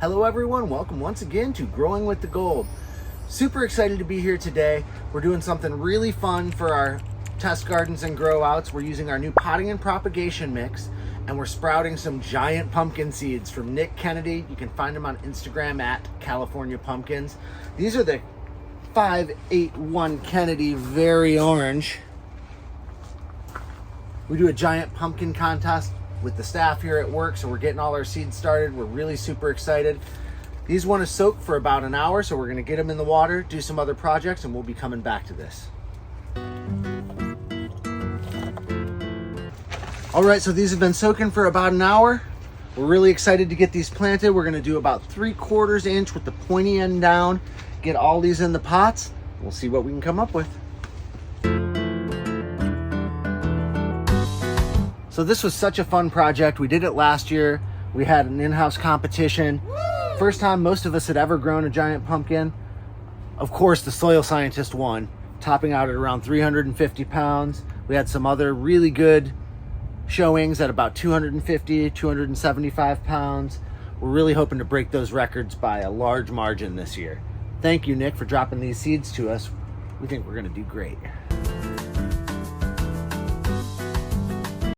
Hello everyone, welcome once again to Growing with the Gold. Super excited to be here today. We're doing something really fun for our test gardens and grow outs. We're using our new potting and propagation mix, and we're sprouting some giant pumpkin seeds from Nick Kennedy. You can find him on Instagram at California Pumpkins. These are the 581 Kennedy Very Orange. We do a giant pumpkin contest with the staff here at work, so we're getting all our seeds started. We're really super excited. These want to soak for about an hour, so we're going to get them in the water, do some other projects, and we'll be coming back to this. All right, so these have been soaking for about an hour. We're really excited to get these planted. We're going to do about 3/4 inch with the pointy end down, get all these in the pots. We'll see what we can come up with. So this was such a fun project. We did it last year. We had an in-house competition. First time most of us had ever grown a giant pumpkin. Of course, the soil scientist won, topping out at around 350 pounds. We had some other really good showings at about 250, 275 pounds. We're really hoping to break those records by a large margin this year. Thank you, Nick, for dropping these seeds to us. We think we're gonna do great.